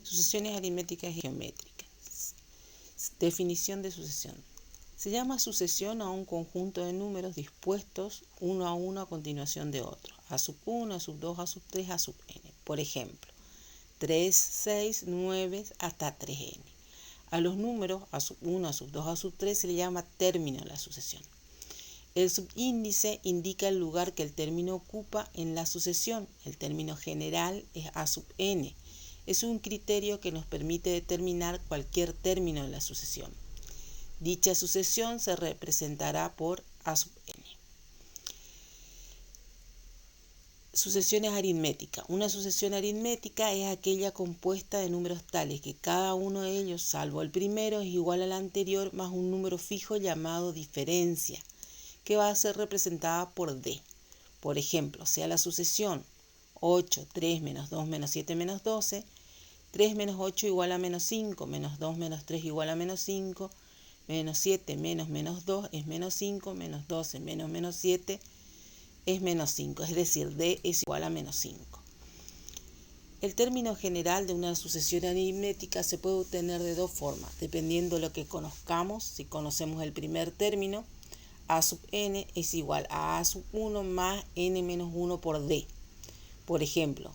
Sucesiones aritméticas y geométricas. Definición de sucesión. Se llama sucesión a un conjunto de números dispuestos uno a uno a continuación de otro. A sub 1, a sub 2, a sub 3, a sub n. Por ejemplo, 3, 6, 9 hasta 3n. A los números a sub 1, a sub 2, a sub 3 se le llama término de la sucesión. El subíndice indica el lugar que el término ocupa en la sucesión. El término general es a sub n. Es un criterio que nos permite determinar cualquier término de la sucesión. Dicha sucesión se representará por a sub n. Sucesiones aritméticas. Una sucesión aritmética es aquella compuesta de números tales que cada uno de ellos, salvo el primero, es igual al anterior más un número fijo llamado diferencia, que va a ser representada por d. Por ejemplo, sea la sucesión 8, 3, menos 2, menos 7, menos 12, 3 menos 8 igual a menos 5, menos 2 menos 3 igual a menos 5, menos 7 menos menos 2 es menos 5, menos 12 menos menos 7 es menos 5, es decir, d es igual a menos 5. El término general de una sucesión aritmética se puede obtener de dos formas, dependiendo de lo que conozcamos. Si conocemos el primer término, a sub n es igual a sub 1 más n menos 1 por d. Por ejemplo,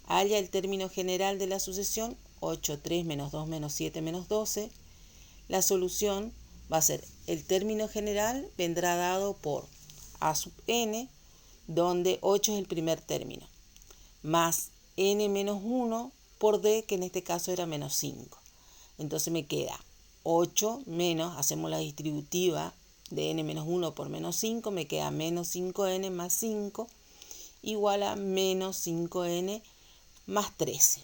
halla el término general de la sucesión 8, 3, menos 2, menos 7, menos 12. La solución va a ser, el término general vendrá dado por a sub n, donde 8 es el primer término, más n menos 1 por d, que en este caso era menos 5. Entonces me queda 8 menos, hacemos la distributiva de n menos 1 por menos 5, me queda menos 5n más 5, igual a menos 5n más 13.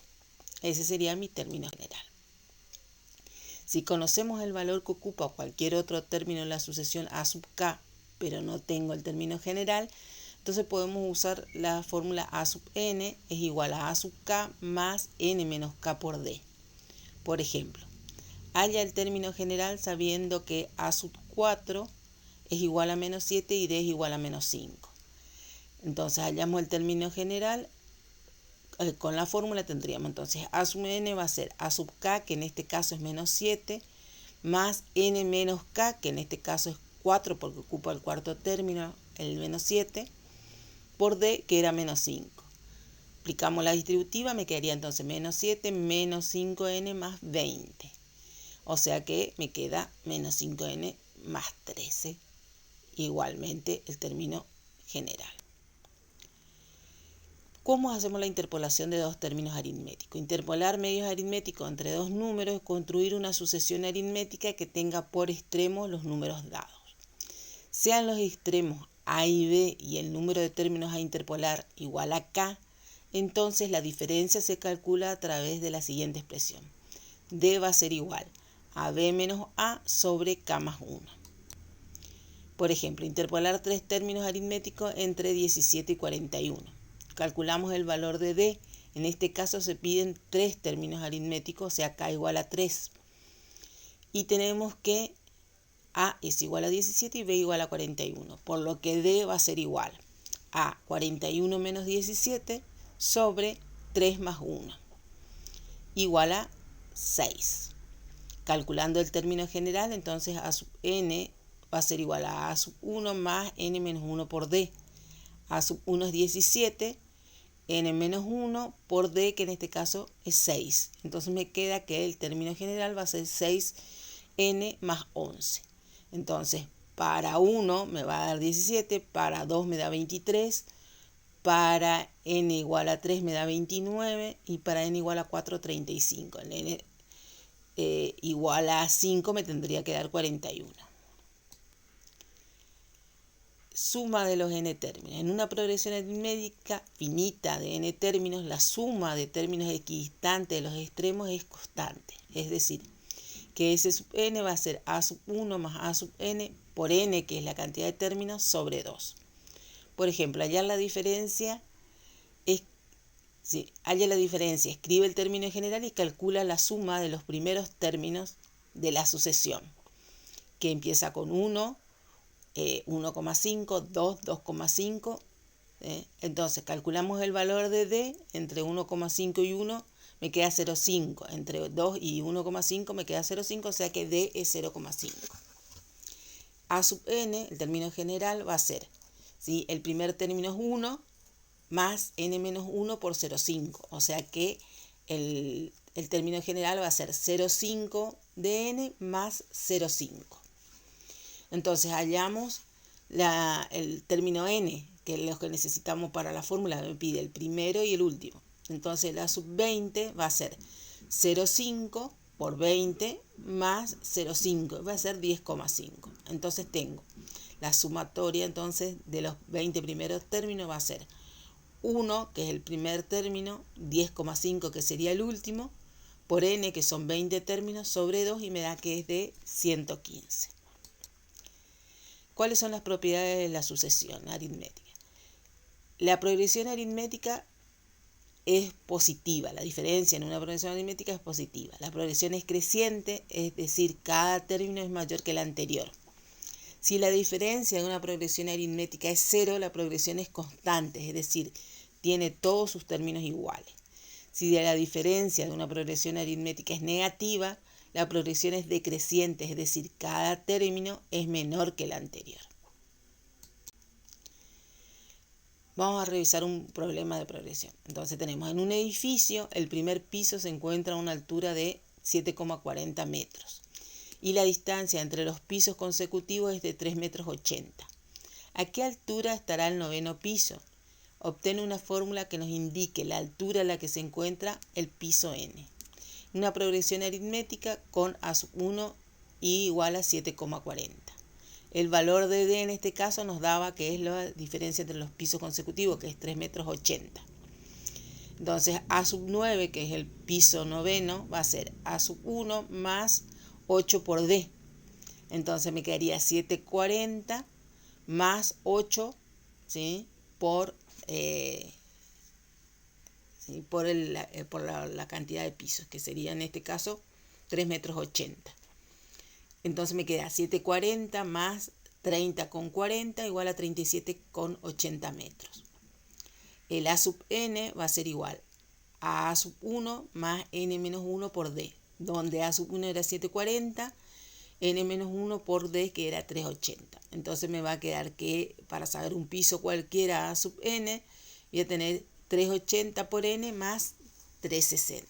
Ese sería mi término general. Si conocemos el valor que ocupa cualquier otro término en la sucesión a sub k, pero no tengo el término general, entonces podemos usar la fórmula a sub n es igual a sub k más n menos k por d. Por ejemplo, halla el término general sabiendo que a sub 4 es igual a menos 7 y d es igual a menos 5. Entonces hallamos el término general. Con la fórmula tendríamos entonces a sub n va a ser a sub k, que en este caso es menos 7, más n menos k, que en este caso es 4 porque ocupa el cuarto término, el menos 7, por d, que era menos 5. Aplicamos la distributiva, me quedaría entonces menos 7 menos 5n más 20. O sea que me queda menos 5n más 13. Igualmente el término general. ¿Cómo hacemos la interpolación de dos términos aritméticos? Interpolar medios aritméticos entre dos números es construir una sucesión aritmética que tenga por extremo los números dados. Sean los extremos a y b y el número de términos a interpolar igual a k, entonces la diferencia se calcula a través de la siguiente expresión. D va a ser igual a b menos a sobre k más 1. Por ejemplo, interpolar tres términos aritméticos entre 17 y 41. Calculamos el valor de d. En este caso se piden tres términos aritméticos, o sea, k igual a 3. Y tenemos que a es igual a 17 y b igual a 41, por lo que d va a ser igual a 41 menos 17 sobre 3 más 1, igual a 6. Calculando el término general, entonces a sub n va a ser igual a sub 1 más n menos 1 por d. A sub 1 es 17, n menos 1 por d, que en este caso es 6. Entonces me queda que el término general va a ser 6n más 11. Entonces, para 1 me va a dar 17, para 2 me da 23, para n igual a 3 me da 29 y para n igual a 4, 35. En n igual a 5 me tendría que dar 41. Suma de los n términos. En una progresión aritmética finita de n términos, la suma de términos equidistantes de los extremos es constante. Es decir, que S sub n va a ser a sub 1 más a sub n por n, que es la cantidad de términos, sobre 2. Por ejemplo, hallar la diferencia, escribe el término general y calcula la suma de los primeros términos de la sucesión, que empieza con 1, 1,5, 2, 2,5. Entonces calculamos el valor de d entre 1,5 y 1, me queda 0,5. Entre 2 y 1,5 me queda 0,5, o sea que D es 0,5. A sub n, el término general, va a ser, ¿sí? El primer término es 1 más n menos 1 por 0,5. O sea que el término general va a ser 0,5 de n más 0,5. Entonces hallamos el término n, que es lo que necesitamos para la fórmula. Me pide el primero y el último. Entonces la sub 20 va a ser 0,5 por 20 más 0,5. Va a ser 10,5. Entonces tengo la sumatoria entonces de los 20 primeros términos va a ser 1, que es el primer término, 10,5, que sería el último, por n, que son 20 términos, sobre 2, y me da que es de 115. ¿Cuáles son las propiedades de la sucesión aritmética? La progresión aritmética es positiva. La diferencia en una progresión aritmética es positiva. La progresión es creciente, es decir, cada término es mayor que el anterior. Si la diferencia de una progresión aritmética es 0, la progresión es constante, es decir, tiene todos sus términos iguales. Si la diferencia de una progresión aritmética es negativa, la progresión es decreciente, es decir, cada término es menor que el anterior. Vamos a revisar un problema de progresión. Entonces tenemos en un edificio, el primer piso se encuentra a una altura de 7,40 metros y la distancia entre los pisos consecutivos es de 3,80 metros. ¿A qué altura estará el noveno piso? Obtiene una fórmula que nos indique la altura a la que se encuentra el piso n. Una progresión aritmética con a sub 1 y igual a 7,40. El valor de D en este caso nos daba que es la diferencia entre los pisos consecutivos, que es 3,80 metros. Entonces a sub 9, que es el piso noveno, va a ser a sub 1 más 8 por D. Entonces me quedaría 740 más 8, ¿sí? por la cantidad de pisos, que sería en este caso 3,80 metros. Entonces me queda 740 más 30,40 igual a 37,80 metros. El A sub n va a ser igual a sub 1 más n menos 1 por D, donde A sub 1 era 740, n menos 1 por D, que era 380. Entonces me va a quedar que para saber un piso cualquiera A sub n, voy a tener 380 por n más 360.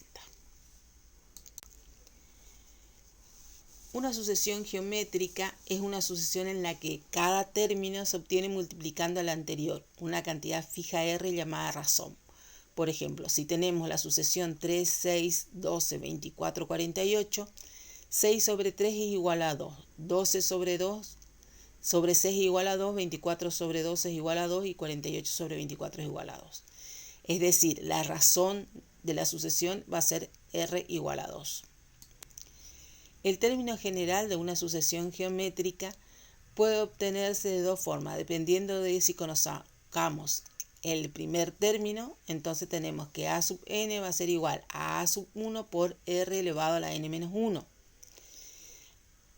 Una sucesión geométrica es una sucesión en la que cada término se obtiene multiplicando al anterior, una cantidad fija r llamada razón. Por ejemplo, si tenemos la sucesión 3, 6, 12, 24, 48, 6 sobre 3 es igual a 2, 12 sobre 2 sobre 6 es igual a 2, 24 sobre 12 es igual a 2 y 48 sobre 24 es igual a 2. Es decir, la razón de la sucesión va a ser r igual a 2. El término general de una sucesión geométrica puede obtenerse de dos formas, dependiendo de si conozcamos el primer término. Entonces tenemos que a sub n va a ser igual a sub 1 por r elevado a la n menos 1.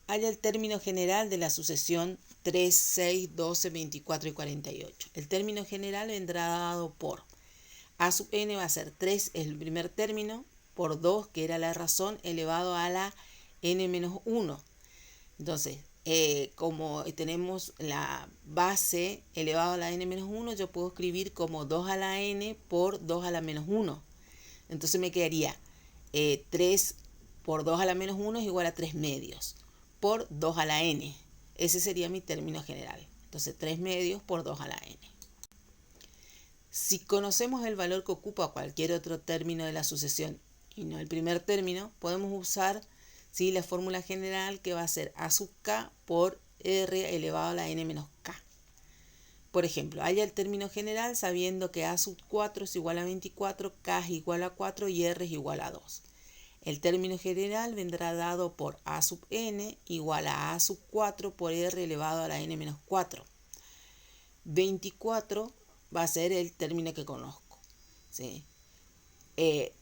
Haya el término general de la sucesión 3, 6, 12, 24 y 48. El término general vendrá dado por a sub n va a ser 3, es el primer término, por 2, que era la razón, elevado a la n menos 1. Entonces, como tenemos la base elevado a la n menos 1, yo puedo escribir como 2 a la n por 2 a la menos 1. Entonces me quedaría 3 por 2 a la menos 1 es igual a 3 medios por 2 a la n. Ese sería mi término general. Entonces 3 medios por 2 a la n. Si conocemos el valor que ocupa cualquier otro término de la sucesión y no el primer término, podemos usar, ¿sí?, la fórmula general, que va a ser a sub k por r elevado a la n menos k. Por ejemplo, haya el término general sabiendo que a sub 4 es igual a 24, k es igual a 4 y r es igual a 2. El término general vendrá dado por a sub n igual a sub 4 por r elevado a la n menos 4. 24 va a ser el término que conozco, ¿sí?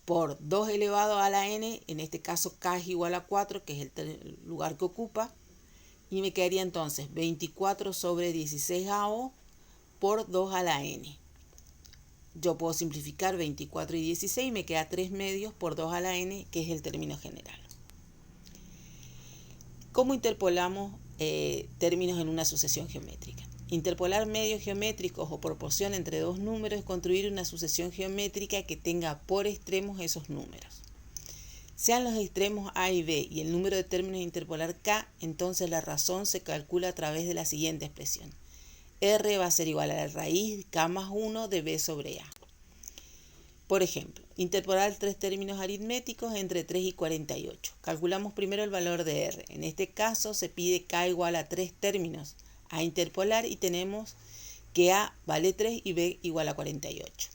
Por 2 elevado a la n, en este caso k es igual a 4, que es el lugar que ocupa, y me quedaría entonces 24 sobre 16 AO por 2 a la n. yo puedo simplificar 24 y 16 y me queda 3 medios por 2 a la n, que es el término general. ¿Cómo interpolamos términos en una sucesión geométrica? Interpolar medios geométricos o proporción entre dos números es construir una sucesión geométrica que tenga por extremos esos números. Sean los extremos a y b y el número de términos a interpolar k, entonces la razón se calcula a través de la siguiente expresión. R va a ser igual a la raíz k más 1 de b sobre a. Por ejemplo, interpolar tres términos aritméticos entre 3 y 48. Calculamos primero el valor de R. En este caso se pide k igual a 3 términos a interpolar y tenemos que a vale 3 y b igual a 48.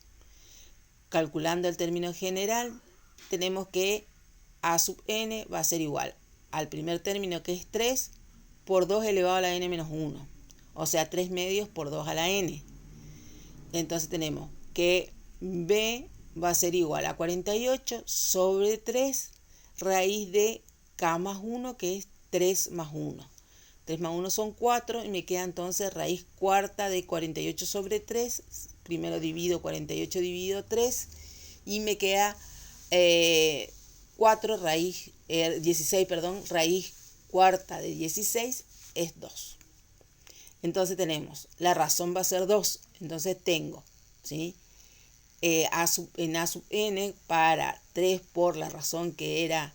Calculando el término general, tenemos que a sub n va a ser igual al primer término, que es 3 por 2 elevado a la n menos 1. O sea, 3 medios por 2 a la n. Entonces tenemos que b va a ser igual a 48 sobre 3 raíz de k más 1, que es 3 más 1. 3 más 1 son 4 y me queda entonces raíz cuarta de 48 sobre 3. Primero divido 48 dividido 3 y me queda 4 raíz, 16, raíz cuarta de 16 es 2. Entonces tenemos, la razón va a ser 2. Entonces tengo, ¿sí? En a sub n para 3 por la razón que era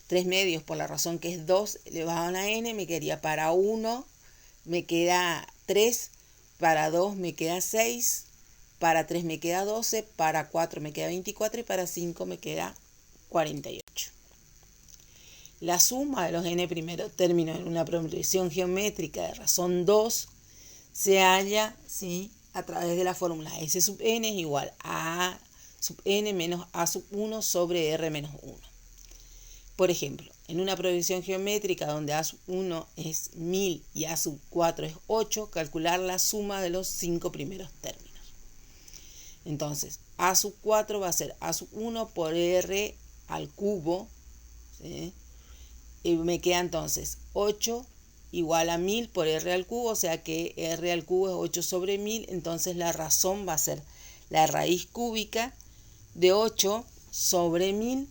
3 medios por la razón que es 2 elevado a la n, me quedaría para 1, me queda 3, para 2 me queda 6, para 3 me queda 12, para 4 me queda 24 y para 5 me queda 48. La suma de los n primeros términos en una progresión geométrica de razón 2 se halla, ¿sí?, a través de la fórmula S sub n es igual a A sub n menos A sub 1 sobre R menos 1. Por ejemplo, en una progresión geométrica donde A sub 1 es 1000 y A sub 4 es 8, calcular la suma de los 5 primeros términos. Entonces, A sub 4 va a ser A sub 1 por R al cubo, ¿sí? Y me queda entonces 8 igual a 1000 por R al cubo, o sea que R al cubo es 8 sobre 1000, entonces la razón va a ser la raíz cúbica de 8 sobre 1000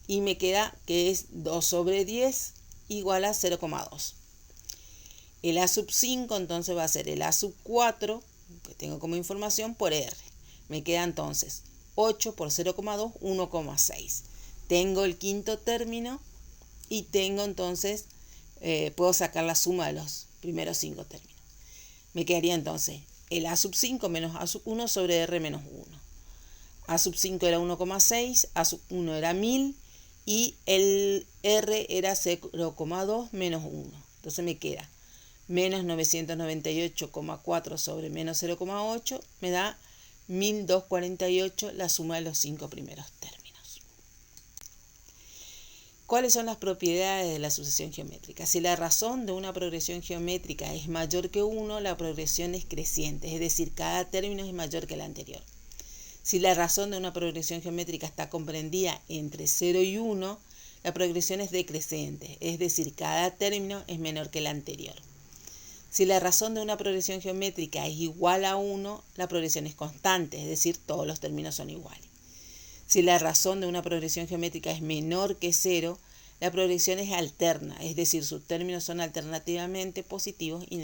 y me queda que es 2 sobre 10 igual a 0,2. El A sub 5 entonces va a ser el A sub 4, que tengo como información, por R. Me queda entonces 8 por 0,2, 1,6. Tengo el quinto término y tengo entonces, puedo sacar la suma de los primeros 5 términos. Me quedaría entonces el A sub 5 menos A sub 1 sobre R menos 1. A sub 5 era 1,6, A sub 1 era 1000 y el R era 0,2 menos 1. Entonces me queda menos 998,4 sobre menos 0,8 me da 1248, la suma de los 5 primeros términos. ¿Cuáles son las propiedades de la sucesión geométrica? Si la razón de una progresión geométrica es mayor que 1, la progresión es creciente, es decir, cada término es mayor que el anterior. Si la razón de una progresión geométrica está comprendida entre 0 y 1, la progresión es decreciente, es decir, cada término es menor que el anterior. Si la razón de una progresión geométrica es igual a 1, la progresión es constante, es decir, todos los términos son iguales. Si la razón de una progresión geométrica es menor que 0, la progresión es alterna, es decir, sus términos son alternativamente positivos y negativos.